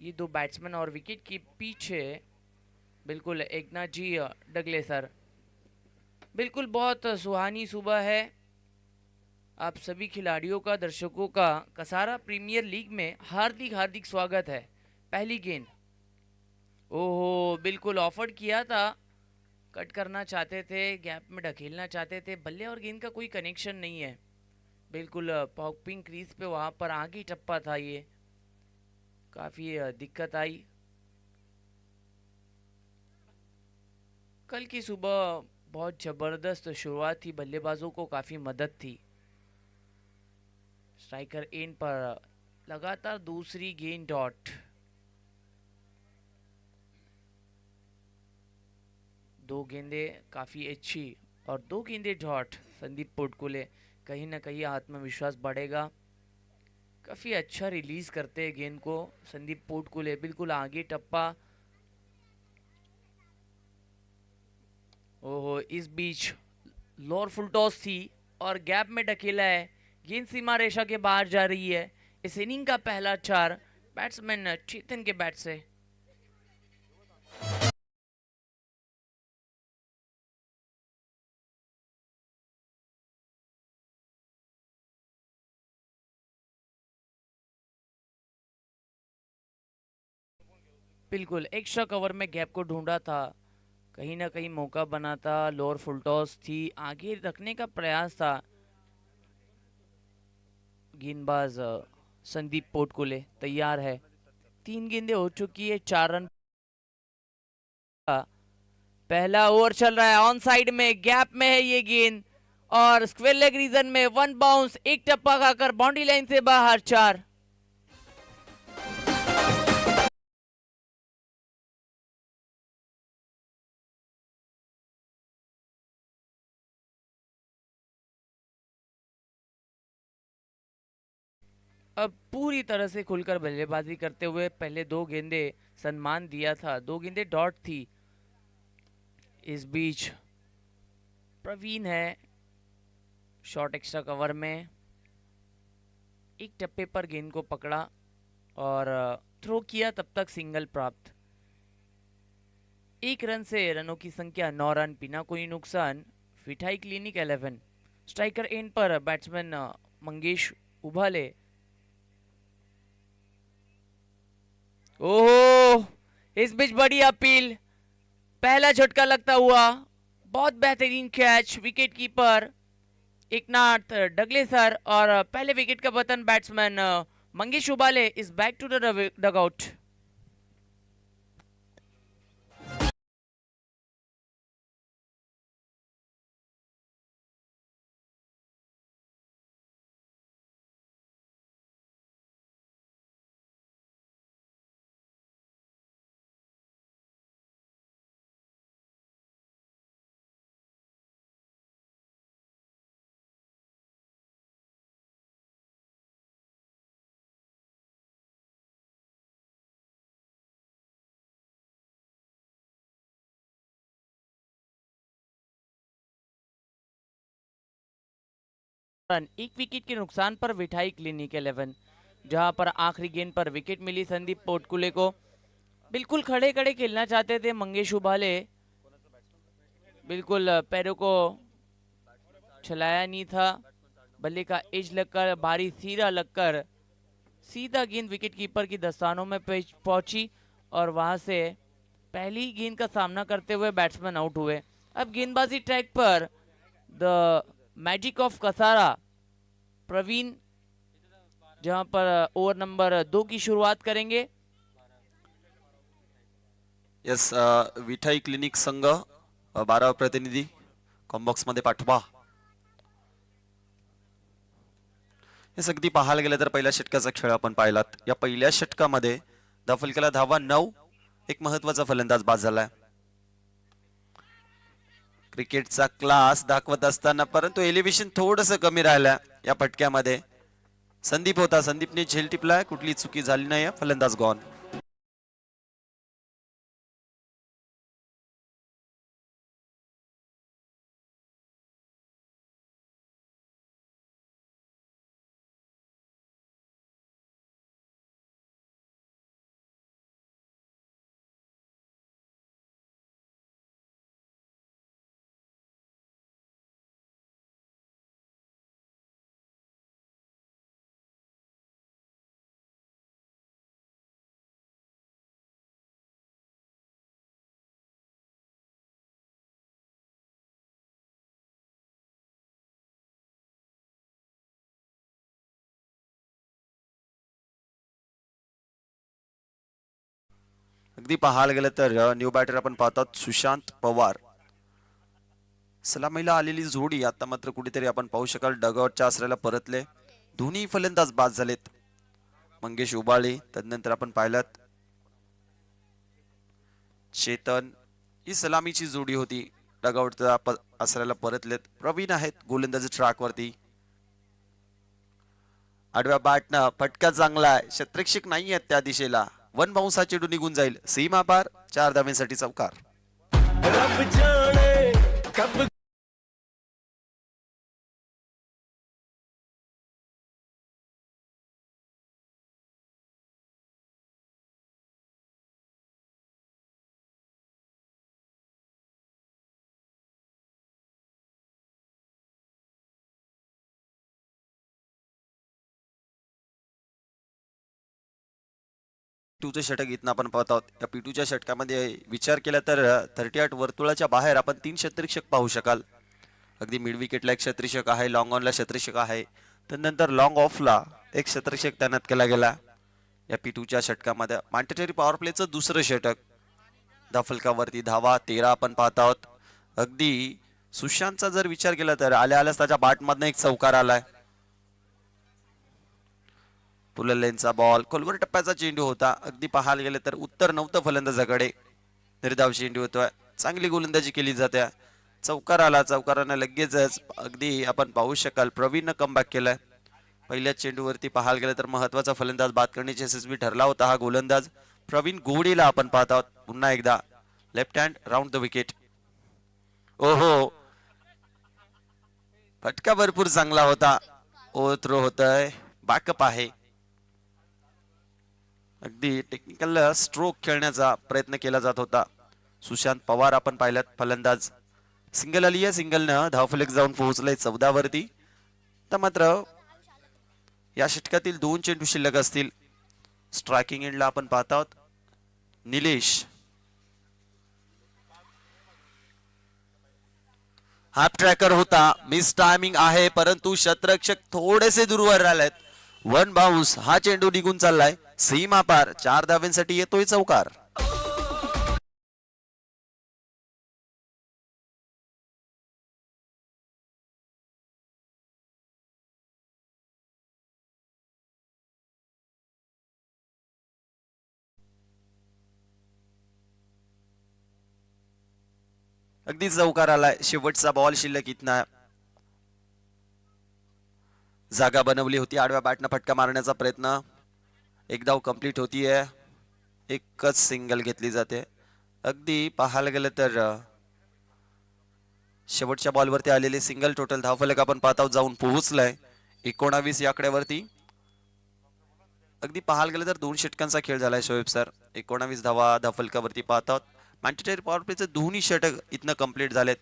ये दो बैट्समैन और विकेट के पीछे बिल्कुल एकनाथ जी डगले सर। बिल्कुल बहुत सुहानी सुबह है। आप सभी खिलाड़ियों का, दर्शकों का कसारा प्रीमियर लीग में हार्दिक हार्दिक स्वागत है। पहली गेंद, ओहो बिल्कुल ऑफर किया था, कट करना चाहते थे, गैप में ढकेलना चाहते थे, बल्ले और गेंद का कोई कनेक्शन नहीं है। बिल्कुल पॉपिंग क्रीज पे वहां पर आगे ही टप्पा था ये, काफी दिक्कत आई। कल की सुबह बहुत जबरदस्त शुरुआत थी, बल्लेबाजों को काफी मदद थी। स्ट्राइकर एंड पर लगातार दूसरी गेंद डॉट। दो गेंदें काफी अच्छी और दो गेंदें डॉट। संदीप पोटकुले, कहीं ना कहीं आत्मविश्वास बढ़ेगा। काफी अच्छा रिलीज करते हैं गेंद को संदीप पोटकुले, बिल्कुल आगे टप्पा। ओहो, इस बीच लोअर फुल टॉस थी और गैप में ढकेला है। गेंद सीमा रेखा के बाहर जा रही है। इस इनिंग का पहला चार बैट्समैन चेतन के बैट से। बिल्कुल एक्स्ट्रा कवर में गैप को ढूंढा था, कहीं ना कहीं मौका बना था। लोअर फुल टॉस थी, आगे रखने का प्रयास था। गेंदबाज संदीप पोटकुले तैयार है। तीन गेंदें हो चुकी है, 4 रन का पहला ओवर चल रहा है। ऑन साइड में गैप में है ये गेंद और स्क्वेयर लेग रीजन में वन बाउंस, एक टप्पा खाकर बाउंड्री लाइन से बाहर, 4। अब पूरी तरह से खुलकर बल्लेबाजी करते हुए पहले दो गेंदे सम्मान दिया था, दो गेंदे डॉट थी। इस बीच प्रवीण है शॉर्ट एक्स्ट्रा कवर में, एक टप्पे पर गेंद को पकड़ा और थ्रो किया, तब तक सिंगल प्राप्त। एक रन से रनों की संख्या 9 रन, बिना कोई नुकसान। विठाई क्लिनिक 11। स्ट्राइकर एंड पर बैट्समैन मंगेश उभाले। ओहो, इस बीच बड़ी अपील, पहला झटका लगता हुआ, बहुत बेहतरीन catch wicket keeper Eknath Dagle sir और पहले विकेट का पतन batsman Mangesh Ubale is back to the dugout. Run, एक विकेट के नुकसान पर विठाई क्लिनिक 11, जहां पर आखिरी गेंद पर विकेट मिली संदीप पोटकुले को। बिल्कुल खड़े खड़े खेलना चाहते थे मंगेश उबाले, बिल्कुल पैरों को चलाया नहीं था। बल्ले का एज लगकर, भारी सीधा लगकर सीधा गेंद विकेट कीपर की दस्तानों में पहुंची और वहां से पहली गेंद का सामना करते हुए बैट्समैन आउट हुए। अब गेंदबाजी ट्रैक पर the magic of Kasara Praveen, जहां पर ओवर नंबर 2 की शुरुआत करेंगे। यस, विठाई क्लिनिक संघ 12 प्रतिनिधी कॉम्बॉक्स मध्ये पाठवा। हे अगदी पाहायला गेलं तर पहिल्या षटकाचा खेळ आपण पाहिलात। या पहिल्या षटकामध्ये धावफलकाला धावा 9, एक महत्वाचा फलंदाज बाद झालाय। क्रिकेटचा क्लास दाखवत असताना परंतु एलिव्हेशन थोडंसं कमी राहिलं या फटक्यामध्ये। संदीप होता, संदीपने झेल टिपलाय, कुठली चुकी झाली नाही, फलंदाज गॉन। अगदी पाहायला गेलं तर न्यू बॅटर आपण पाहतात सुशांत पवार. सलामीला आलेली जोडी आता मात्र कुठेतरी आपण पाहू शकाल डगआउटच्या आसऱ्याला परतले. दोन्ही फलंदाज बाद झालेत. मंगेश उबाळे तदनंतर आपण पाहिलात चेतन. ही सलामीची जोडी होती. डगआउटच्या आसऱ्याला परतलेत. प्रवीण आहेत गोलंदाजी ट्रॅक वरती. आडव्या बॅटनं फटका चांगला आहे. क्षेत्ररक्षक नाही आहेत त्या दिशेला. वन बाउन्स हा चेंडू निघून जाईल. सीमा पार 4 धावांसाठी चौकार. पिटूचं षटक इथं आपण पाहत आहोत. या पिटूच्या षटकामध्ये विचार केला तर 38 वर्तुळाच्या बाहेर आपण 3 क्षेत्ररक्षक पाहू शकाल. अगदी मिड विकेटला एक क्षेत्ररक्षक आहे, लॉंग ऑनला क्षेत्ररक्षक आहे, त्यानंतर लॉंग ऑफला एक क्षेत्ररक्षक तैनात केला गेला. या पिटूच्या षटकामध्ये मॅन्डेटरी पॉवर प्लेचं दुसरं षटक. धाफलकावरती धावा 13 आपण पाहत आहोत. अगदी सुशांतचा जर विचार केला तर आल्या आल्याच त्याच्या बॅटमधनं एक चौकार आलाय. पुलर लेनचा बॉल खोलवर टप्प्याचा चेंडू होता. अगदी पाहायला गेले तर उत्तर नव्हतं फलंदाजाकडे. निर्धाव चेंडू होतोय. चांगली गोलंदाजी केली जाते. चौकार आला. चौकारानं लगेचच अगदी आपण पाहू शकाल प्रवीणनं कमबॅक केलाय. पहिल्याच चेंडूवरती पाहायला गेलं तर महत्वाचा फलंदाज बाद करण्याची यशस्वी ठरला होता हा गोलंदाज प्रवीण गोडेला आपण पाहत आहोत. पुन्हा एकदा left hand round the wicket. ओहो, फटका भरपूर चांगला होता. ओ थ्रो होतय. बॅकअप आहे. अगदी टेक्निकल स्ट्रोक खेळण्याचा प्रयत्न केला जात होता. सुशांत पवार आपण पाहिल्यात फलंदाज. सिंगल आली आहे. सिंगलनं धावफलक जाऊन पोहोचलंय 14 वरती. तर मात्र या षटकातील 2 चेंडू शिल्लक असतील. स्ट्रायकिंग एंडला आपण पाहत आहोत निलेश. हाफ ट्रॅकर होता. मिस टायमिंग आहे परंतु क्षेत्ररक्षक थोडेसे दूरवर राहिलेत. वन बाउन्स हा चेंडू निघून चाललाय. सीमा पार 4 धावांसाठी येतोय चौकार. अगदी चौकार आलाय. शेवटचा बॉल शिल्लक इथना. जागा बनवली होती. आडव्या बॅटनं फटका मारण्याचा प्रयत्न. एक धाव कंप्लीट होतीये. एकच सिंगल घेतली जाते. अगदी पाहायला गेलं तर शेवटच्या बॉलवरती आलेले सिंगल टोटल धावफलक आपण पाहत आहोत जाऊन पोहोचलाय 19 या आकड्यावरती. अगदी पाहायला गेलं तर 2 षटकांचा खेळ झालाय शोएब सर. 19 धावा धावफलकावरती पाहत आहोत. मॅन्डेटरी पॉवर प्लेचे दोन्ही षटक इथनं कंप्लीट झालेत.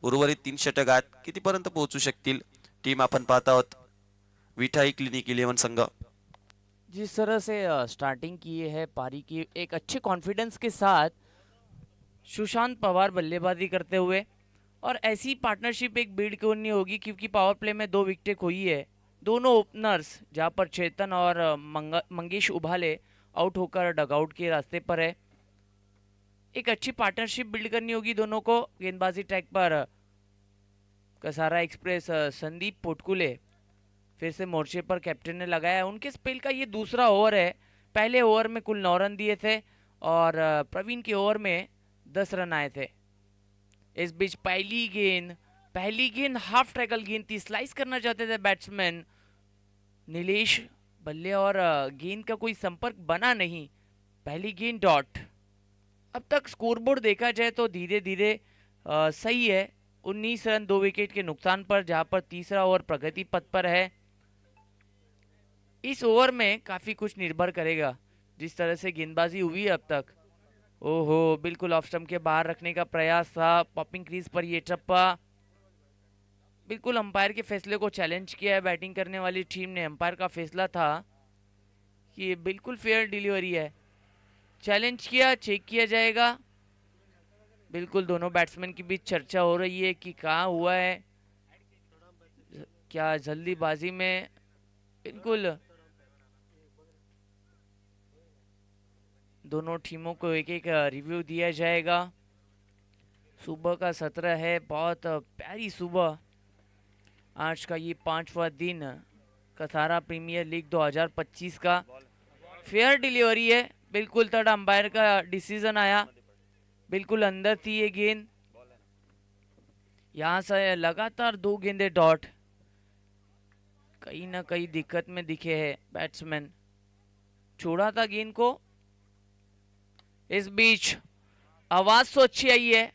उर्वरित 3 षटक आहेत. कितीपर्यंत पोहोचू शकतील टीम आपण पाहत आहोत. विठाई क्लिनिक 11 संघ जिस तरह से स्टार्टिंग की है पारी की एक अच्छे कॉन्फिडेंस के साथ सुशांत पवार बल्लेबाजी करते हुए, और ऐसी पार्टनरशिप एक बिल्ड क्यों नहीं होगी क्योंकि पावर प्ले में 2 विकेटें खोई है. दोनों ओपनर्स जहां पर चेतन और मंगेश उभाले आउट होकर डगआउट के रास्ते पर है. एक अच्छी पार्टनरशिप बिल्ड करनी होगी दोनों को. गेंदबाजी ट्रैक पर कसारा एक्सप्रेस संदीप पोटकुले फिर से मोर्चे पर कैप्टन ने लगाया. उनके स्पेल का ये दूसरा ओवर है. पहले ओवर में कुल 9 रन दिए थे और प्रवीण के ओवर में 10 रन आए थे. इस बीच पहली गेंद हाफ ट्रैकल गेंद थी. स्लाइस करना चाहते थे बैट्समैन नीलेश बल्ले और गेंद का कोई संपर्क बना नहीं. पहली गेंद डॉट. अब तक स्कोरबोर्ड देखा जाए तो धीरे धीरे सही है. 19 रन 2 विकेट के नुकसान पर, जहां पर तीसरा ओवर प्रगति पथ पर है. इस ओवर में काफी कुछ निर्भर करेगा जिस तरह से गेंदबाजी हुई है अब तक. ओहो, बिल्कुल ऑफ स्टंप के बाहर रखने का प्रयास था. पॉपिंग क्रीज पर ये टप्पा. बिल्कुल अंपायर के फैसले को चैलेंज किया है बैटिंग करने वाली टीम ने. अंपायर का फैसला था कि ये बिल्कुल फेयर डिलीवरी है. चैलेंज किया, चेक किया जाएगा. बिल्कुल दोनों बैट्समैन के बीच चर्चा हो रही है कि कहाँ हुआ है, क्या जल्दीबाजी में. बिल्कुल दोनों टीमों को एक एक रिव्यू दिया जाएगा। सुबह का सत्र है, बहुत प्यारी सुबह। आज का ये 5वां दिन कसारा प्रीमियर लीग 2025 का। फेयर डिलीवरी है, बिल्कुल थर्ड अंपायर का डिसीजन आया, बिल्कुल अंदर थी ये गेंद। यहाँ से लगातार 2 गेंदे डॉट, कहीं ना कहीं दिक्कत में दिखे है बैट्समैन। छोड़ा था गेंद को। इस बीच आवाज तो अच्छी आई है।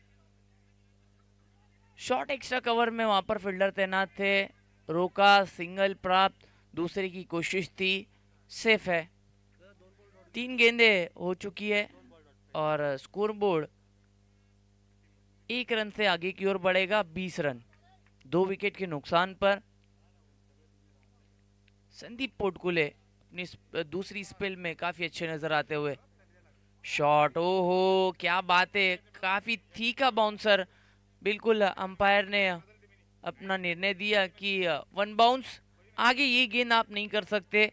शॉट एक्स्ट्रा कवर में वहां पर फील्डर तैनात थे, रोका, सिंगल प्राप्त, दूसरे की कोशिश थी, सेफ है। 3 गेंदे हो चुकी है और स्कोर बोर्ड 1 रन से आगे की ओर बढ़ेगा, 20 रन, 2 विकेट के नुकसान पर। संदीप पोटकुले अपनी दूसरी स्पेल में काफी अच्छे नजर आते हुए। शॉट, ओहो क्या बात है, काफी तीखा बाउंसर। बिल्कुल अंपायर ने अपना निर्णय दिया कि 1 बाउंस, आगे ये गेंद आप नहीं कर सकते।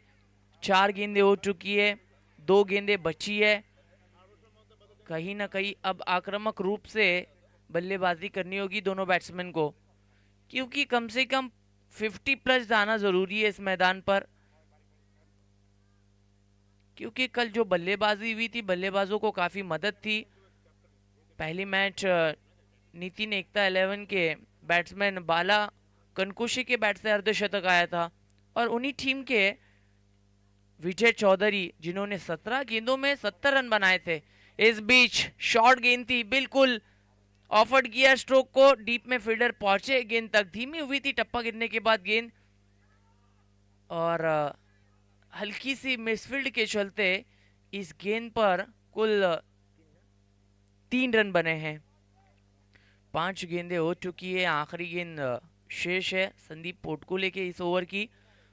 4 गेंदें हो चुकी है, 2 गेंदें बची है। कहीं ना कहीं अब आक्रामक रूप से बल्लेबाजी करनी होगी दोनों बैट्समैन को, क्योंकि कम से कम 50 प्लस जाना जरूरी है इस मैदान पर। क्योंकि कल जो बल्लेबाजी हुई थी, बल्लेबाजों को काफी मदद थी। पहली मैच नितिन एकता 11 के बैट्समैन बाला कनकुशी के बैट से अर्धशतक आया था, और उन्हीं टीम के विजय चौधरी जिन्होंने 17 गेंदों में 70 रन बनाए थे। इस बीच शॉर्ट गेंद थी, बिल्कुल ऑफर्ड किया स्ट्रोक को, डीप में फील्डर पहुंचे, गेंद तक धीमी हुई थी टप्पा गिरने के बाद गेंद, और हल्की सी मिसफील्ड के चलते इस गेंद पर कुल 3 रन बने हैं। 5 गेंदें हो चुकी है, आखिरी गेंद शेष है संदीप पोटकुले के इस ओवर की।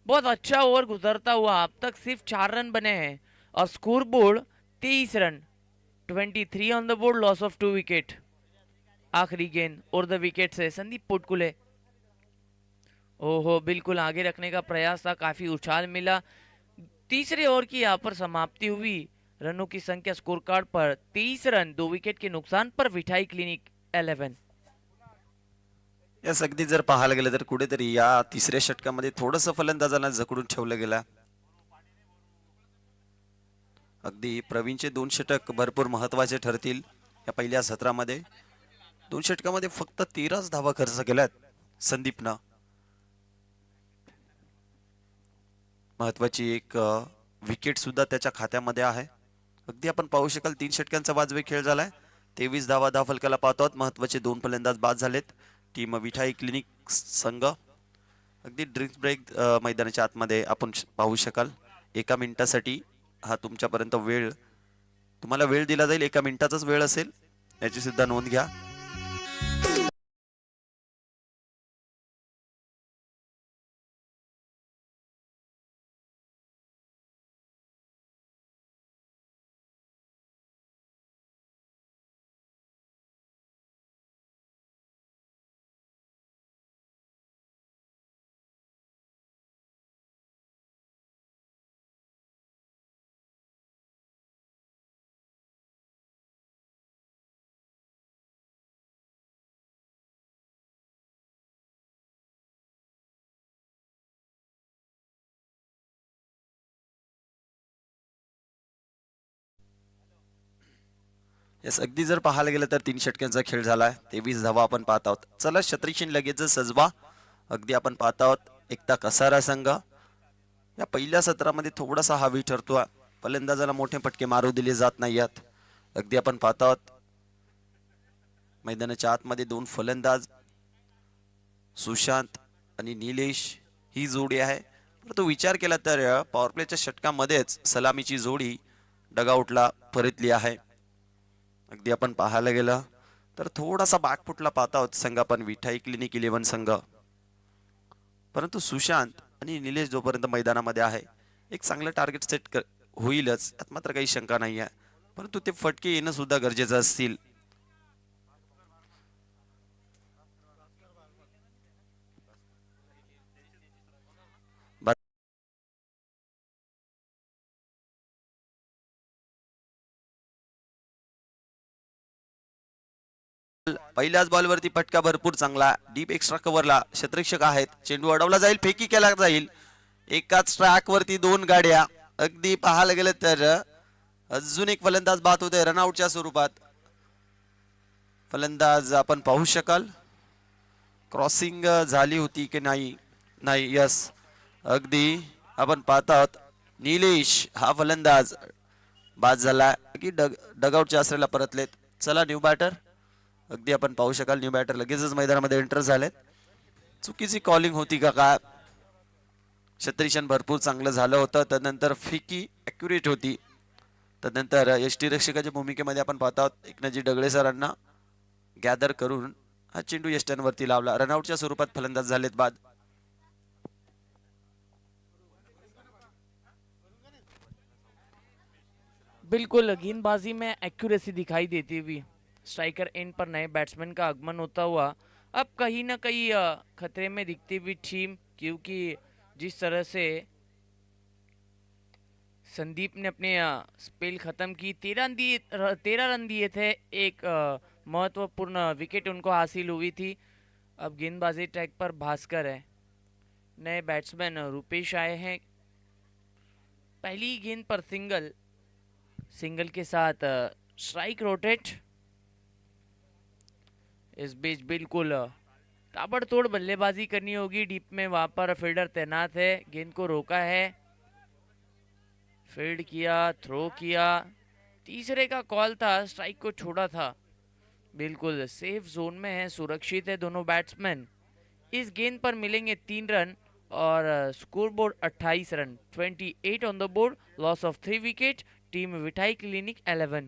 बहुत अच्छा ओवर गुजरता हुआ अब तक सिर्फ 4 रन बने हैं और score board 23 run, 23 on the board, loss of 2 wicket. आखिरी गेंद और द विकेट से संदीप पोटकुले। ओहो, बिल्कुल आगे रखने का प्रयास था, काफी उछाल मिला। तीसरे ओवर की यहाँ पर समाप्ति हुई। रनों की संख्या स्कोर कार्ड पर 23 रन, 2 विकेट के नुकसान पर विठाई क्लिनिक 11। यास अगदी जर पाहायला गेलं तर कुठेतरी या तिसऱ्या षटकामध्ये थोडंसं फलंदाजांना जकडून ठेवलं गेलं. अगदी प्रवीणचे 2 षटक भरपूर महत्वाचे ठरतील या पहिल्या सत्रामध्ये. 2 षटकामध्ये फक्त 13च धावा खर्च केल्यात संदीपनं. महत्वाची एक विकेट सुद्धा त्याच्या खात्यामध्ये आहे. अगदी आपण पाहू शकाल 3 षटकांचा वाजवी खेळ झालाय. 23 धावा धावफलकाला पाहतो. महत्वाचे 2 फलंदाज बाद झालेत. टीम विठाई क्लिनिक संघ. अगदी ड्रिंक्स ब्रेक मैदानाच्या आतमध्ये आपण पाहू शकाल. 1 मिनिटासाठी हा तुमच्यापर्यंत वेळ, तुम्हाला वेळ दिला जाईल. 1 मिनिटाचाच वेळ असेल, याची सुद्धा नोंद घ्या. यस, अगदी जर पाहायला गेलं तर 3 षटकांचा खेळ झालाय. 23 धावा आपण पाहत आहोत. चला छत्रीशीन लगेच सजवा. अगदी आपण पाहत आहोत एकता कसारा संघ या पहिल्या सत्रामध्ये थोडासा हवी ठरतोय. फलंदाजाला मोठे फटके मारू दिले जात नाहीत. अगदी आपण पाहत आहोत मैदानाच्या आतमध्ये 2 फलंदाज सुशांत आणि निलेश ही जोडी आहे. परंतु विचार केला तर पॉवर प्लेच्या षटकामध्येच सलामीची जोडी डगआउटला परतली आहे. अगदी आपण पाहायला गेलं तर थोडासा बॅकफुटला पाहत आहोत संघ आपण विठाई क्लिनिक 11 संघ. परंतु सुशांत आणि निलेश जोपर्यंत मैदानामध्ये आहे एक चांगलं टार्गेट सेट होईलच, यात मात्र काही शंका नाही आहे. परंतु ते फटके येणं सुद्धा गरजेचं असतील. पहिल्याच बॉलवरती फटका भरपूर चांगला, डीप एक्स्ट्रा कव्हरला क्षेत्ररक्षक आहेत, चेंडू अडवला जाईल, फेकी केला जाईल. एकाच ट्रॅक वरती दोन गाड्या. अगदी पाहायला गेलं तर अजून एक फलंदाज बाद होते रनआउटच्या स्वरूपात. फलंदाज आपण पाहू शकाल क्रॉसिंग झाली होती की नाही. नाही, यस, अगदी आपण पाहत आहोत. निलेश हा फलंदाज बाद झाला की डगआउटच्या आश्रयाला परतलेत. चला न्यू बॅटर. अगदी आपण पाहू शकाल न्यू बॅटर लगेचच मैदानामध्ये एंटर झालेत. चुकीची कॉलिंग होती का काय. क्षेत्ररक्षण भरपूर चांगलं झालं होतं. त्यानंतर फेकी ॲक्युरेट होती. त्यानंतर यष्टीरक्षकाच्या भूमिकेमध्ये आपण पाहत आहोत एकनाथजी डगळे सरांना गॅदर करून हा चेंडू यष्ट्यांवरती लावला. रनआउटच्या स्वरूपात फलंदाज झालेत बाद. बिल्कुल गेंदबाजी में एक्यूरेसी दिखाई देती हुई स्ट्राइकर एंड पर नए बैट्समैन का आगमन होता हुआ अब कहीं ना कहीं खतरे में दिखती हुई टीम, क्योंकि जिस तरह से संदीप ने अपने स्पेल खत्म की, 13 रन दिए थे, एक महत्वपूर्ण विकेट उनको हासिल हुई थी. अब गेंदबाजी ट्रैक पर भास्कर है, नए बैट्समैन रुपेश आए हैं. पहली गेंद पर सिंगल के साथ स्ट्राइक रोटेट. इस बीच बिल्कुल ताबड़तोड़ बल्लेबाजी करनी होगी डीप में. वहां पर फील्डर तैनात है, गेंद को रोका है, फील्ड किया, थ्रो किया. तीसरे का कॉल था, स्ट्राइक को छोड़ा था. बिल्कुल सेफ जोन में है, सुरक्षित है दोनों बैट्समैन. इस गेंद पर मिलेंगे 3 रन और score board 28 run, 28 on the board, loss of 3 wicket. Team Vithai clinic 11.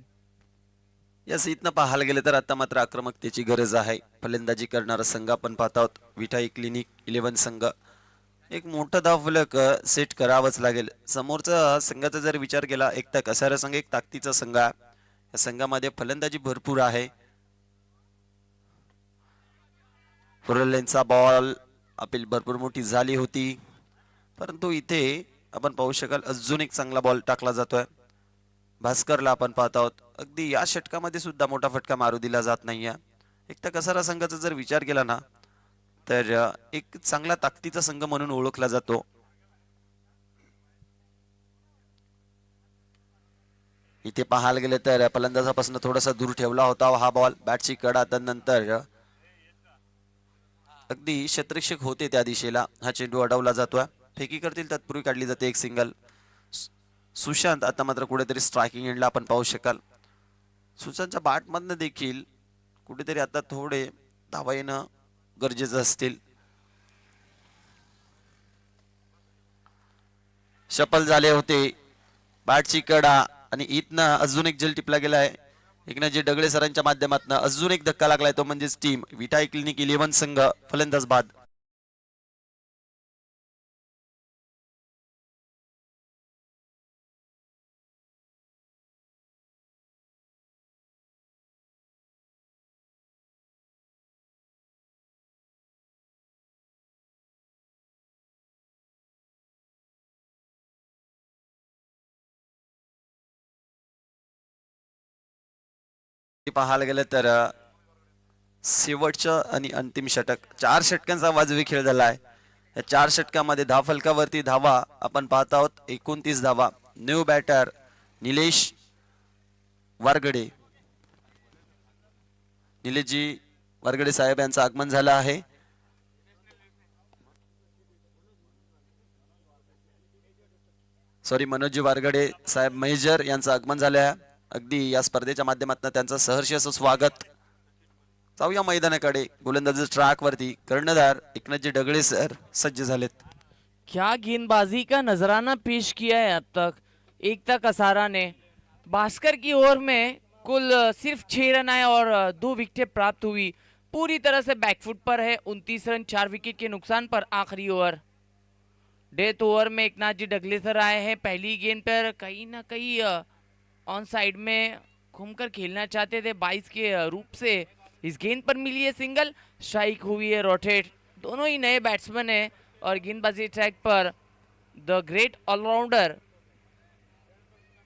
Yes, इथनं पाहायला गेलं तर आता मात्र आक्रमकतेची गरज आहे. फलंदाजी करणारा संघ आपण पाहत आहोत विठाई क्लिनिक 11 संघ. एक मोठं धावफलक सेट करावंच लागेल. समोरचा संघाचा जर विचार केला, एक तर कसारा संघ एक ताकदीचा संघ आहे. या संघामध्ये फलंदाजी भरपूर आहे. बॉल अपील भरपूर मोठी झाली होती, परंतु इथे आपण पाहू शकाल अजून एक चांगला बॉल टाकला जातोय. भास्करला आपण पाहत आहोत. अगदी या षटकामध्ये सुद्धा मोठा फटका मारू दिला जात नाहीये. एक तर कसारा संघाचा जर विचार केला ना, तर एक चांगला ताकदीचा संघ म्हणून ओळखला जातो. इथे पाहायला गेले तर फलंदाजापासून थोडासा दूर ठेवला होता हा बॉल. बॅटची कडा त्यानंतर अगदी क्षेत्ररक्षक होते त्या दिशेला. हा चेंडू अडवला जातोय. फेकी करतील तत्पूर्वी काढली जाते एक सिंगल. सुशांत आता मात्र कुठेतरी स्ट्रायकिंग एंडला आपण पाहू शकाल. सुशांतच्या बॅट मधनं देखील कुठेतरी आता थोडे धावा येणं गरजेचं असतील. शफल झाले होते बॅटची कडा आणि इथनं अजून एक जल टिपला गेलाय. एकनाथजी डगळे सरांच्या माध्यमातून अजून एक धक्का लागलाय, तो म्हणजेच टीम विठाई क्लिनिक 11 संघ फलंदाज बाद. पाहायला गेलं तर शेवटचं आणि अंतिम षटक, 4 षटकांचा वाजवी खेळ झाला आहे. या 4 षटकामध्ये धावफलकावरती धावा आपण पाहत आहोत 29 धावा. न्यू बॅटर निलेश वारगडे, निलेशजी वारगडे साहेब यांचं आगमन झालं आहे. सॉरी, मनोजी वारगडे साहेब मेजर यांचं आगमन झालं आहे. अगदी या स्पर्धेच्या माध्यमातून त्यांचं सहर्ष असं स्वागत. जाऊया मैदानाकडे. गोलंदाजी ट्रॅक वरती कर्णधार एकनाथजी डगळे सर सज्ज झालेत. क्या गेंदबाजी का नजराना पेश किया है अब तक एकता कसारा ने. भास्कर की ओर में कुल सिर्फ 6 रन आए और 2 विकेटें प्राप्त हुई. पूरी तरह से बैकफुट पर है. 29 रन 4 विकेट के नुकसान पर आखिरी ओवर. डेथ ओवर में एकनाथ जी डगले सर आए हैं. पहली गेंद पर कहीं ना कहीं ऑन साइड में घूमकर खेलना चाहते थे 22 के रूप से. इस गेंद पर मिली है सिंगल, स्ट्राइक हुई है रोटेट. दोनों ही नए बैट्समैन हैं और गेंदबाजी ट्रैक पर द ग्रेट ऑलराउंडर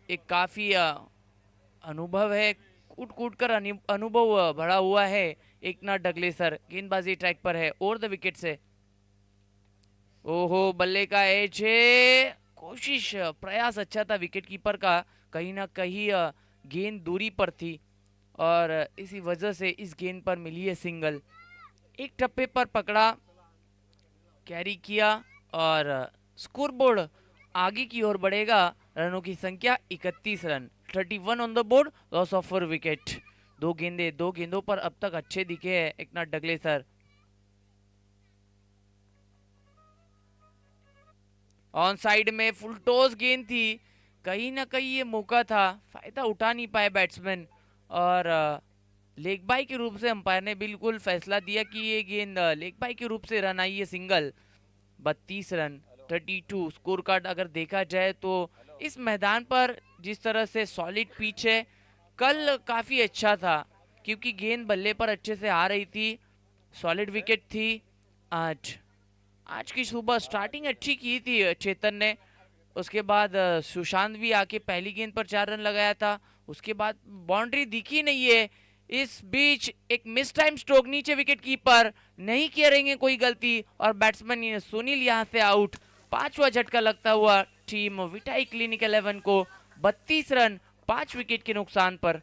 एक काफी अनुभव है, कूट कूट कर अनुभव भरा हुआ है एकनाथ डगलेसर। गेंदबाजी ट्रैक पर है ओवर द विकेट से। ओहो, बल्ले का एज है। कोशिश, प्रयास अच्छा था विकेट कीपर का। कहीं ना कहीं गेंद दूरी पर थी और इसी वजह से इस गेंद पर मिली है सिंगल। एक टप्पे पर पकड़ा, कैरी किया और स्कोर बोर्ड आगे की ओर बढ़ेगा। रनों की संख्या 31 run, 31 on the board, loss of 4 wicket. दो गेंदों पर अब तक अच्छे दिखे हैं एकनाथ डगलेसर। ऑन साइड में फुल टॉस गेंद थी। कहीं ना कहीं ये मौका था, फायदा उठा नहीं पाए बैट्समैन और लेग बाई के रूप से अंपायर ने बिल्कुल फैसला दिया कि ये गेंद लेग बाई के रूप से रन आई है सिंगल। 32 रन, 32 स्कोर कार्ड अगर देखा जाए तो इस मैदान पर जिस तरह से सॉलिड पिच है, कल काफ़ी अच्छा था क्योंकि गेंद बल्ले पर अच्छे से आ रही थी, सॉलिड विकेट थी। आज आज की सुबह स्टार्टिंग अच्छी की थी चेतन ने। उसके बाद सुशांत भी आके पहली गेंद पर 4 रन लगाया था। उसके बाद बाउंड्री दिखी नहीं है। इस बीच एक मिस टाइम स्ट्रोक, नीचे विकेट कीपर नहीं करेंगे कोई गलती और बैट्समैन सुनील यहां से आउट। 5वां झटका लगता हुआ टीम विटाई क्लिनिक 11 को 32 रन 5 विकेट के नुकसान पर।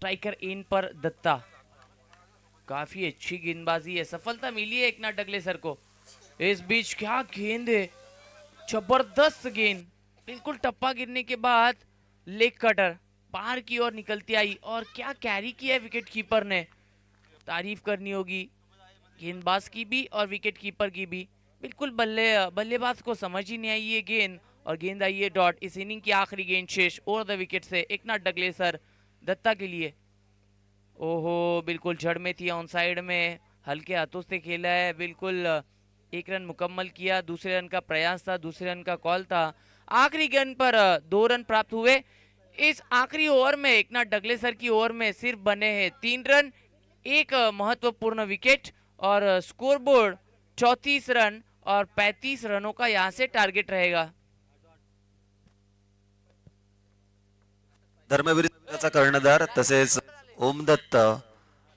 स्ट्राइकर इन पर दत्ता, काफी अच्छी गेंदबाजी है, सफलता मिली है एकनाथ डगलेसर को। इस बीच क्या गेंद है, जबरदस्त गेंद, बिल्कुल टप्पा गिरने के बाद लेग कटर बाहर की ओर निकलती आई और क्या कैरी किया है विकेट कीपर ने। तारीफ करनी होगी गेंदबाज की भी और विकेट कीपर की भी। बिल्कुल बल्लेबाज को समझ ही नहीं आई ये गेंद और गेंद आई है डॉट। इस इनिंग की आखिरी गेंद शेष ओवर द विकेट से एकनाथ डगलेसर दत्ता के लिए। ओहो, बिल्कुल जड़ में थी, ऑन साइड में हल्के हाथों से खेला है, बिल्कुल 1 रन मुकम्मल किया। दूसरे रन का प्रयास था, दूसरे रन का कॉल था। आखिरी गेंद पर 2 रन प्राप्त हुए। इस आखिरी ओवर में एकनाथ डगलेसर की ओवर में सिर्फ बने हैं 3 रन, एक महत्वपूर्ण विकेट और स्कोर बोर्ड 34 रन और 35 रनों का यहां से टारगेट रहेगा। धर्मवीर संघाचा कर्णधार तसेच ओम दत्त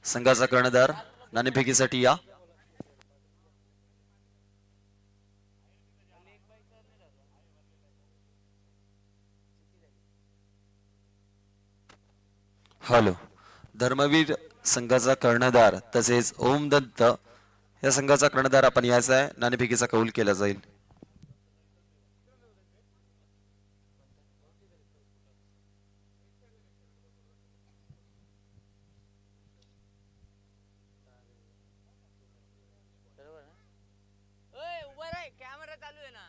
संघाचा कर्णधार नाणेफेकीसाठी या. हॅलो, धर्मवीर संघाचा कर्णधार तसेच ओम दत्त या संघाचा कर्णधार आपण यायचा आहे. नाणेफेकीचा कौल केला जाईल. कॅमेरा चालू आहे ना.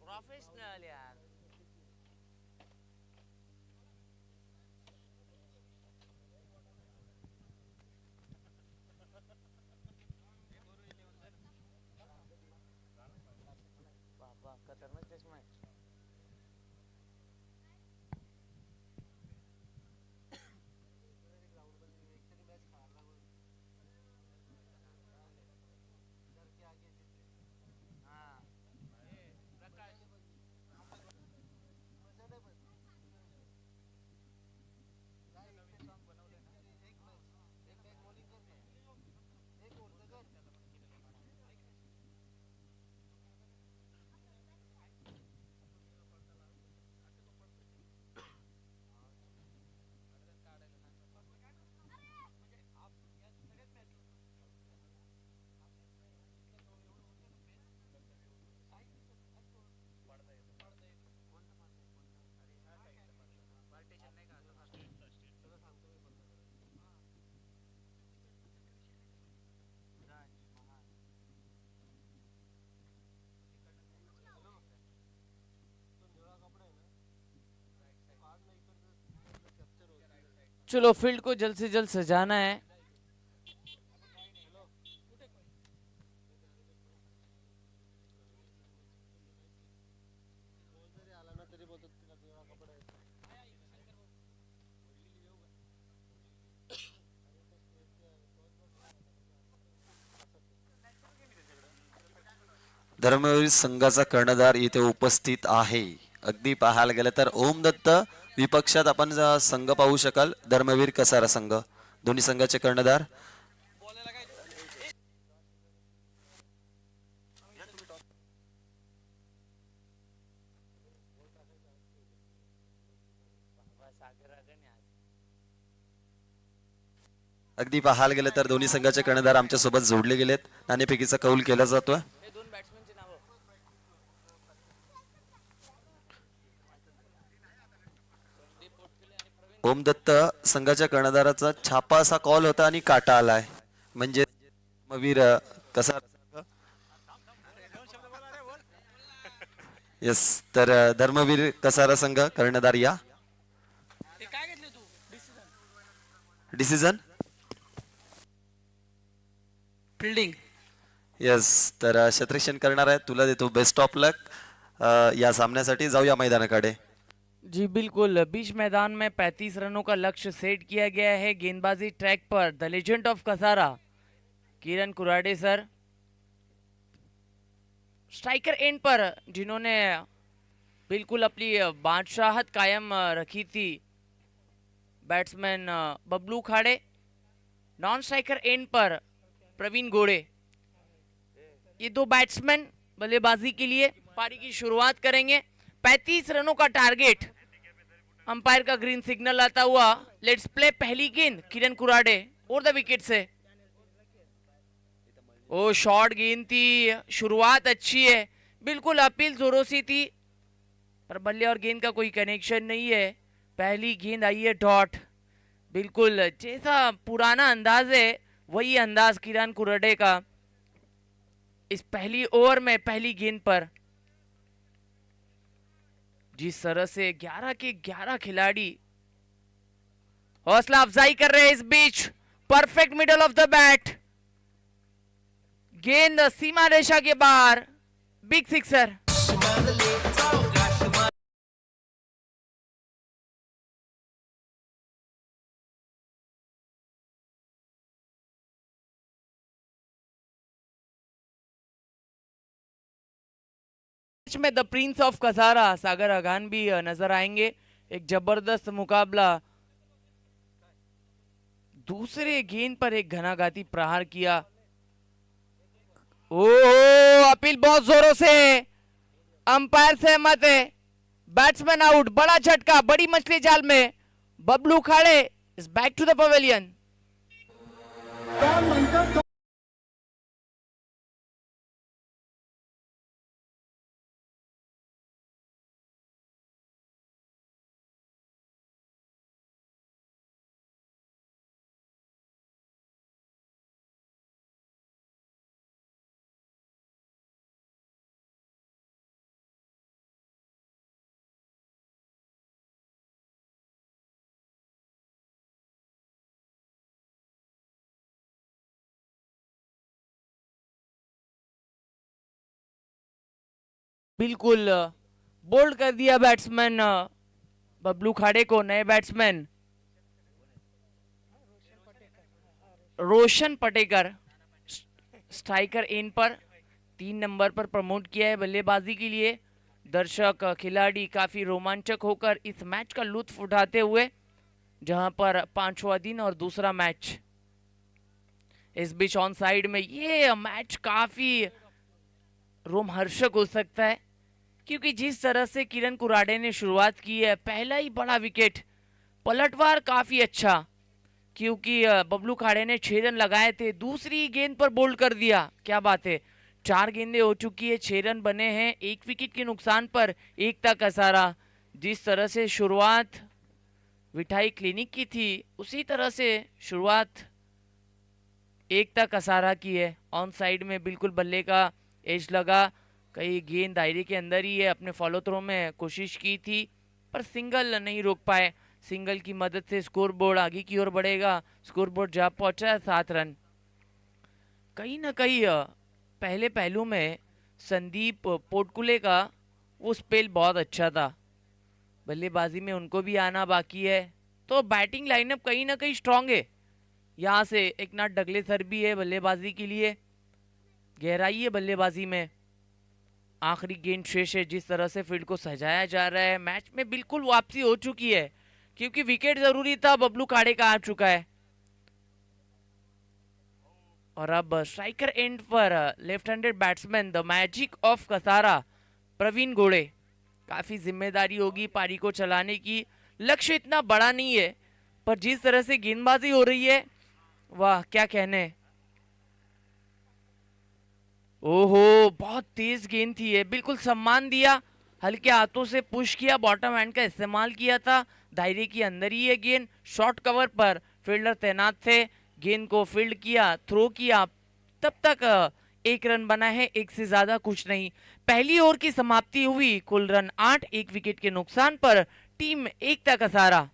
प्रोफेशनल यार. बाबा खतरनाक चष्मा आहे. चलो फील्ड को जल्द से जल्द सजाना है। धर्मवीर संघाचा कर्णधार इथे उपस्थित आहे. अगदी पाहायला गेलं तर ओम दत्त विपक्षात आपण संघ पाहू शकाल. धर्मवीर कसारा संघ, दोन्ही संघाचे कर्णधार. अगदी पाहायला गेलं तर दोन्ही संघाचे कर्णधार आमच्या सोबत जोडले गेलेत. नाणेफेकीचा कौल केला जातोय. ओम दत्त संघाच्या कर्णधाराचा छापा असा कॉल होता आणि काटा आलाय. म्हणजे धर्मवीर कसा येस, तर धर्मवीर कसारा संघ कर्णधार या. Decision fielding. येस, तर क्षेत्ररक्षण करणार आहे. तुला देतो बेस्ट ऑफ लक या सामन्यासाठी. जाऊया मैदानाकडे. जी बिल्कुल, बीच मैदान में 35 रनों का लक्ष्य सेट किया गया है। गेंदबाजी ट्रैक पर the legend of Kasara Kiran Kurade sir, striker end पर जिन्होंने बिल्कुल अपनी बादशाहत कायम रखी थी, बैट्समैन बबलू खाड़े। नॉन स्ट्राइकर एंड पर प्रवीण गोड़े। ये दो बैट्समैन बल्लेबाजी के लिए पारी की शुरुआत करेंगे। 35 रनों का टारगेट, अंपायर का ग्रीन सिग्नल आता हुआ। लेट्स प्ले पहली गेंद किरण कुराडे और द विकेट से। ओ शॉर्ट गेंद थी, शुरुआत अच्छी है, बिल्कुल अपील जोरों से थी, पर बल्ले और गेंद का कोई कनेक्शन नहीं है। पहली गेंद आई है डॉट। बिल्कुल जैसा पुराना अंदाज है वही अंदाज किरण कुराडे का इस पहली ओवर में पहली गेंद पर। जिस तरह से 11 के 11 खिलाड़ी हौसला अफजाई कर रहे हैं इस बीच, perfect middle of the bat, गेंद सीमा रेखा के बाहर, बिग सिक्सर। में the prince of Kasara Sagar Agan भी नजर आएंगे। एक जबरदस्त मुकाबला। दूसरे गेंद पर एक घनाघाती प्रहार किया। ओ अपील बहुत जोरों से, अंपायर सहमत है, बैट्समैन आउट। बड़ा झटका, बड़ी मछली जाल में। Bablu Khade is back to the pavilion. बिल्कुल बोल्ड कर दिया बैट्समैन बबलू खाड़े को। नए batsman Roshan Patekar striker in पर 3 नंबर पर प्रमोट किया है बल्लेबाजी के लिए। दर्शक खिलाड़ी काफी रोमांचक होकर इस मैच का लुत्फ उठाते हुए, जहां पर 5वां दिन और दूसरा मैच। इस बीच ऑन साइड में ये मैच काफी रोमहर्षक हो सकता है, क्योंकि जिस तरह से किरण कुराडे ने शुरुआत की है, पहला ही बड़ा विकेट, पलटवार काफी अच्छा, क्योंकि बबलू खाड़े ने 6 रन लगाए थे, दूसरी गेंद पर बोल्ड कर दिया। क्या बात है, 4 गेंदें हो चुकी है, 6 रन बने हैं, 1 विकेट के नुकसान पर एकता कसारा। जिस तरह से शुरुआत विठाई क्लिनिक की थी, उसी तरह से शुरुआत एकता कसारा की है। ऑन साइड में बिल्कुल बल्ले का एज लगा, कई गेंद दायरे के अंदर ही है, अपने फॉलो थ्रो में कोशिश की थी पर सिंगल नहीं रोक पाए। सिंगल की मदद से स्कोर बोर्ड आगे की ओर बढ़ेगा। स्कोर बोर्ड जा पहुंचा है 7 रन। कहीं ना कहीं पहले पहलू में संदीप पोटकुले का वो स्पेल बहुत अच्छा था। बल्लेबाजी में उनको भी आना बाकी है, तो बैटिंग लाइनअप कहीं ना कहीं स्ट्रांग है। यहाँ से एकनाथ डगलेसर भी है बल्लेबाजी के लिए, गहराई है बल्लेबाजी में। आखिरी गेंद शेष है। जिस तरह से फील्ड को सजाया जा रहा है, मैच में बिल्कुल वापसी हो चुकी है, क्योंकि विकेट जरूरी था, बबलू खाड़े का आ चुका है। और अब स्ट्राइकर एंड पर left handed batsman the magic of Kasara Praveen Gode. काफी जिम्मेदारी होगी पारी को चलाने की। लक्ष्य इतना बड़ा नहीं है, पर जिस तरह से गेंदबाजी हो रही है, वाह क्या कहने। ओहो, बहुत तेज गेंद थी ये, बिल्कुल सम्मान दिया, हल्के हाथों से पुश किया, बॉटम हैंड का इस्तेमाल किया था। दायरे के अंदर ही है गेंद, शॉर्ट कवर पर फील्डर तैनात थे, गेंद को फील्ड किया, थ्रो किया। तब तक 1 रन बना है, एक से ज्यादा कुछ नहीं। पहली ओवर की समाप्ति हुई, कुल रन 8, 1 विकेट के नुकसान पर टीम एकता का सहारा।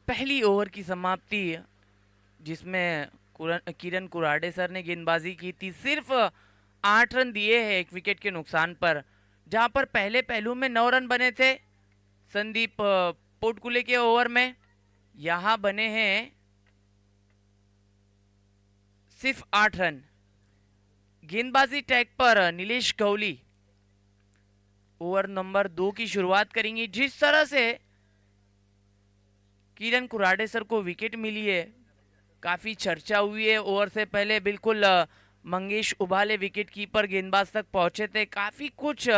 पहली ओवर की समाप्ति, जिसमें किरण कुराडे सर ने गेंदबाजी की थी, सिर्फ 8 रन दिए हैं 1 विकेट के नुकसान पर। जहां पर पहले पहलू में 9 रन बने थे संदीप पोटकुले के ओवर में, यहां बने हैं सिर्फ 8 रन। गेंदबाजी टैग पर नीलेश गौली ओवर नंबर 2 की शुरुआत करेंगे। जिस तरह से किरण कुराडे सर को विकेट मिली है, काफी चर्चा हुई है। ओवर से पहले बिल्कुल मंगेश उबाले विकेट कीपर गेंदबाज तक पहुंचे थे, काफी कुछ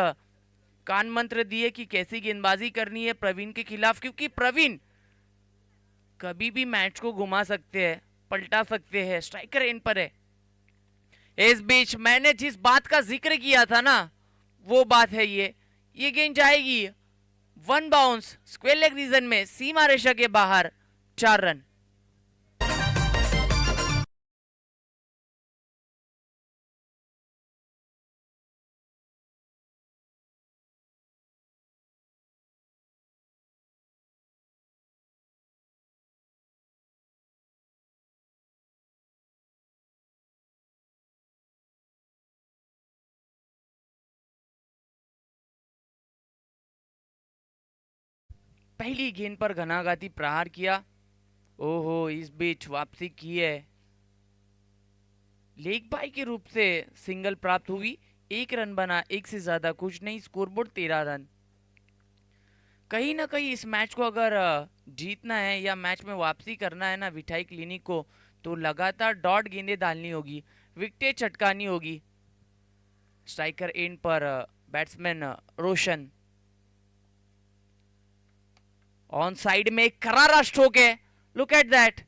कान मंत्र दिए कि कैसी गेंदबाजी करनी है प्रवीण के खिलाफ, क्योंकि प्रवीण कभी भी मैच को घुमा सकते हैं, पलटा सकते हैं, स्ट्राइकर एंड पर है। इस बीच मैंने जिस बात का जिक्र किया था ना, वो बात है ये गेंद जाएगी 1 बाउंस स्क्वेयर लेग रीजन में, सीमा रेखा के बाहर, 4 रन। पहली गेंद पर घनाघाती प्रहार किया। ओहो, इस बीच वापसी की है, लेग बाई के रूप से सिंगल प्राप्त हुई। 1 रन बना, एक से ज्यादा कुछ नहीं। Scoreboard 13 run. कहीं ना कहीं इस मैच को अगर जीतना है या मैच में वापसी करना है ना विठाई क्लिनिक को, तो लगातार डॉट गेंदें डालनी होगी, विकेटें चटकानी होगी। स्ट्राइकर एंड पर बैट्समैन रोशन ऑन साइड में एक करारा स्ट्रोक है। लुक एट दैट,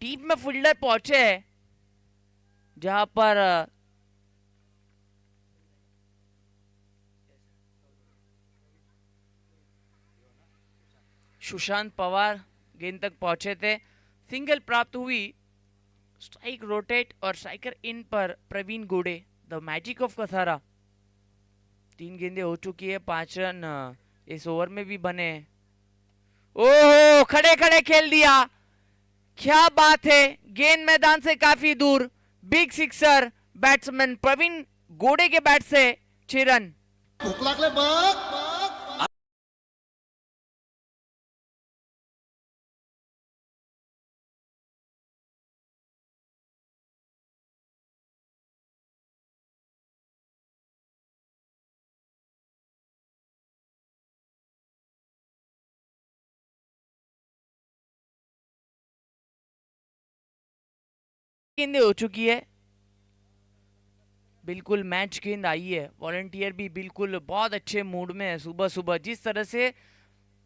टीम में फील्डर पहुंचे हैं, जहां पर सुशांत पवार गेंद तक पहुंचे थे। सिंगल प्राप्त हुई, स्ट्राइक रोटेट, और स्ट्राइकर इन पर प्रवीण गोड़े द मैजिक ऑफ कसारा। 3 गेंदें हो चुकी है, 5 रन इस ओवर में भी बने। ओहो, खड़े खड़े खेल दिया, क्या बात है। गेंद मैदान से काफी दूर, बिग सिक्सर बैट्समैन प्रवीण गोड़े के बैट से 6 रन। भूक लागले बघ. गेंदें हो चुकी है, बिल्कुल मैच गेंद आई है। वॉलंटियर भी बिल्कुल बहुत अच्छे मूड में है सुबह सुबह। जिस तरह से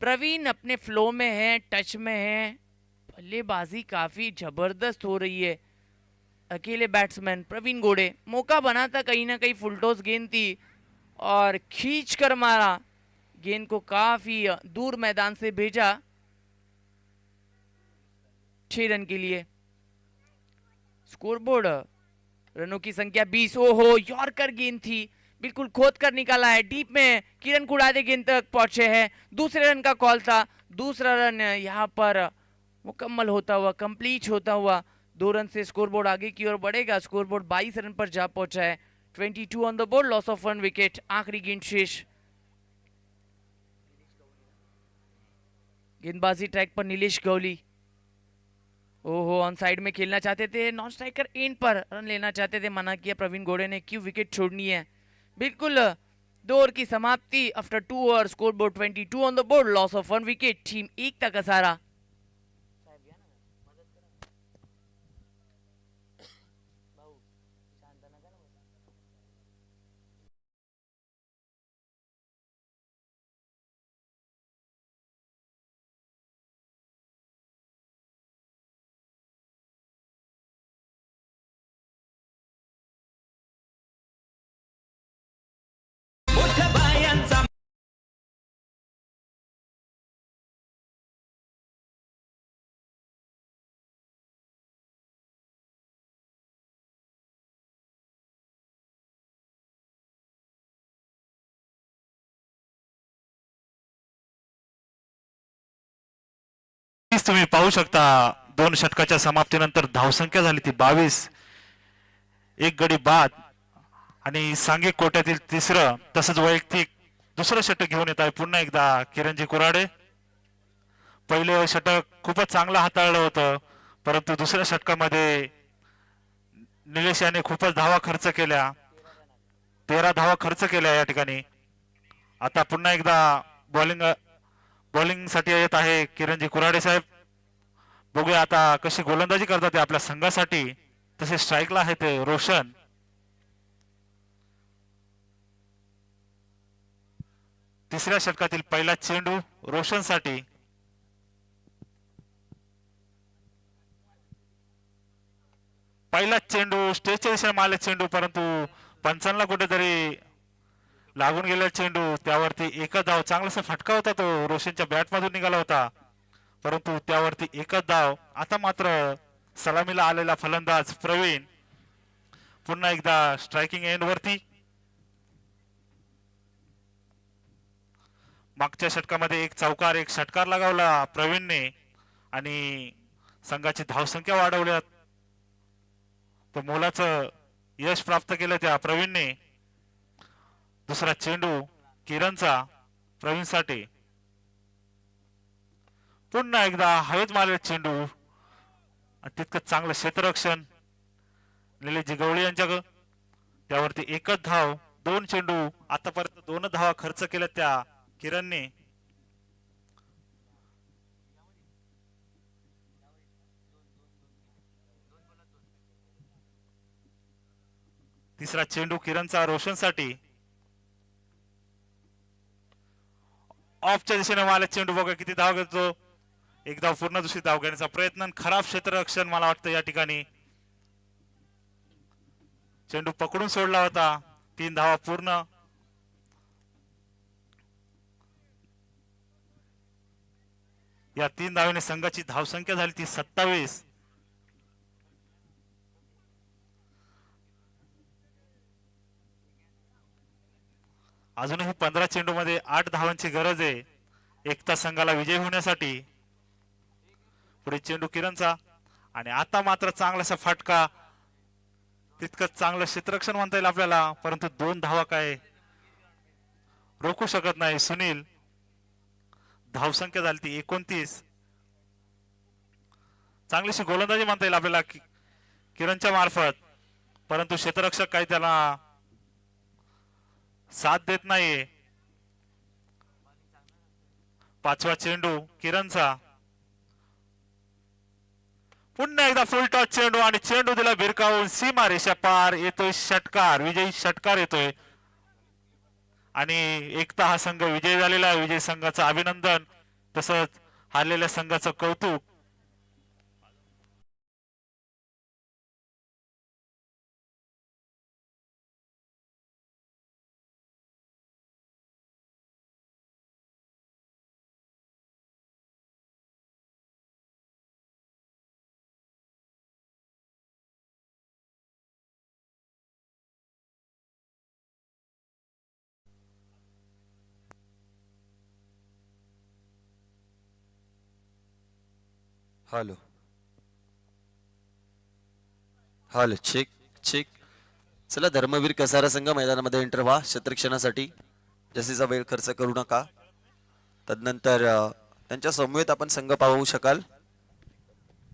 प्रवीण अपने फ्लो में है, टच में है, बल्लेबाजी काफी जबरदस्त हो रही है। अकेले बैट्समैन प्रवीण गोड़े, मौका बना था, कहीं ना कहीं फुलटॉस गेंद थी और खींच कर मारा, गेंद को काफी दूर मैदान से भेजा 6 रन के लिए। स्कोरबोर्ड रनों की संख्या 20। ओहो, यॉर्कर गेंद थी, बिल्कुल खोद कर निकाला है डीप में। किरण कुड़ादे गेंद तक पहुंचे हैं। दूसरे रन का कॉल था। दूसरा रन यहाँ पर मुकम्मल होता हुआ, कंप्लीट होता हुआ 2 रन से स्कोरबोर्ड आगे की ओर बढ़ेगा। स्कोरबोर्ड 22 रन पर जा पहुंचा है। 22 on the board, loss of 1 wicket. आखिरी गेंद शेष। गेंदबाजी ट्रैक पर नीलेश गौली। ओहो, ऑन साइड में खेलना चाहते थे, नॉन स्ट्राइकर एंड पर रन लेना चाहते थे, मना किया प्रवीण गोड़े ने। क्यों विकेट छोड़नी है। बिल्कुल 2 ओवर की समाप्ति after 2 over. Score board 22 on the board, loss of 1 wicket. Team Ekta का सारा। तुम्ही पाहू शकता 2 षटकाच्या समाप्तीनंतर धावसंख्या झाली ती 22। एक गडी बाद आणि सांघिक कोट्यातील तिसरं तसंच वैयक्तिक दुसरं षटक घेऊन येत आहे पुन्हा एकदा किरणजी कुराडे। पहिले षटक खूपच चांगलं हाताळलं होतं, परंतु दुसऱ्या षटकामध्ये निलेश याने खूपच धावा खर्च केल्या, 13 धावा खर्च केल्या या ठिकाणी। आता पुन्हा एकदा बॉलिंग साठी येत आहे किरणजी कुराडे साहेब। बघूया आता कशी गोलंदाजी करतात ते आपल्या संघासाठी। तसे स्ट्राईकला आहे ते रोशन। तिसऱ्या षटकातील पहिला चेंडू रोशन साठी। पहिला चेंडू स्टेजच्या दिशेने मारले चेंडू, परंतु पंचांना कुठेतरी लागून गेलेला चेंडू, त्यावरती एकच धाव। चांगलासा फटका होता तो, रोशनच्या बॅट मधून निघाला होता, परंतु त्यावरती एकच धाव। आता मात्र सलामीला आलेला फलंदाज प्रवीण पुन्हा एकदा स्ट्रायकिंग एंड वरती। मागच्या षटकामध्ये एक चौकार एक षटकार लगावला प्रवीणने आणि संघाची धावसंख्या वाढवल्यात, तो मोलाचं यश प्राप्त केलं त्या प्रवीणने। दुसरा चेंडू किरणचा प्रवीणसाठी। पुन्हा एकदा हवेत मारलेला चेंडू, तितकं चांगलं क्षेत्ररक्षण निलेश गवळी यांच्याकडे, त्यावरती एकच धाव। 2 चेंडू आतापर्यंत 2 धावा खर्च केल्या त्या किरणने। तिसरा चेंडू किरणचा रोशनसाठी। ऑफच्या दिशेने मारला चेंडू, बघा किती धाव घेतो। एक धाव पूर्ण, दुसरी धाव घेण्याचा प्रयत्न, खराब क्षेत्ररक्षण मला वाटतं या ठिकाणी। चेंडू पकडून सोडला होता। 3 धावा पूर्ण। या 3 धावेने संघाची धावसंख्या झाली ती 27। अजूनही 15 चेंडू मध्ये 8 धावांची गरज आहे एकता संघाला विजय होण्यासाठी। पुढे चेंडू किरणचा आणि आता मात्र चांगलासा फटका, तितकं चांगलं क्षेत्ररक्षण म्हणता येईल आपल्याला, परंतु 2 धावा काय रोखू शकत नाही सुनील। धावसंख्या झाली ती 29। चांगलीशी गोलंदाजी म्हणता येईल आपल्याला किरणच्या मार्फत, परंतु क्षेत्ररक्षक काही त्याला साथ देत नाहीये। 5वा चेंडू किरणचा, पुन्हा एकदा फुल टॉस चेंडू आणि चेंडू दिला भिरकावून सीमा रेषा पार. येतोय षटकार, विजयी षटकार येतोय आणि एकता हा संघ विजयी झालेला आहे. विजयी संघाचं अभिनंदन तसंच हारलेल्या संघाचं कौतुक. Hello hello, check check. चला, धर्मवीर कसारा संघ मैदानामध्ये एंटर व्हा क्षेत्ररक्षणासाठी. जास्तीचा वेळ खर्च करू नका. तदनंतर त्यांच्या समवेत आपण संघ पाहू शकाल.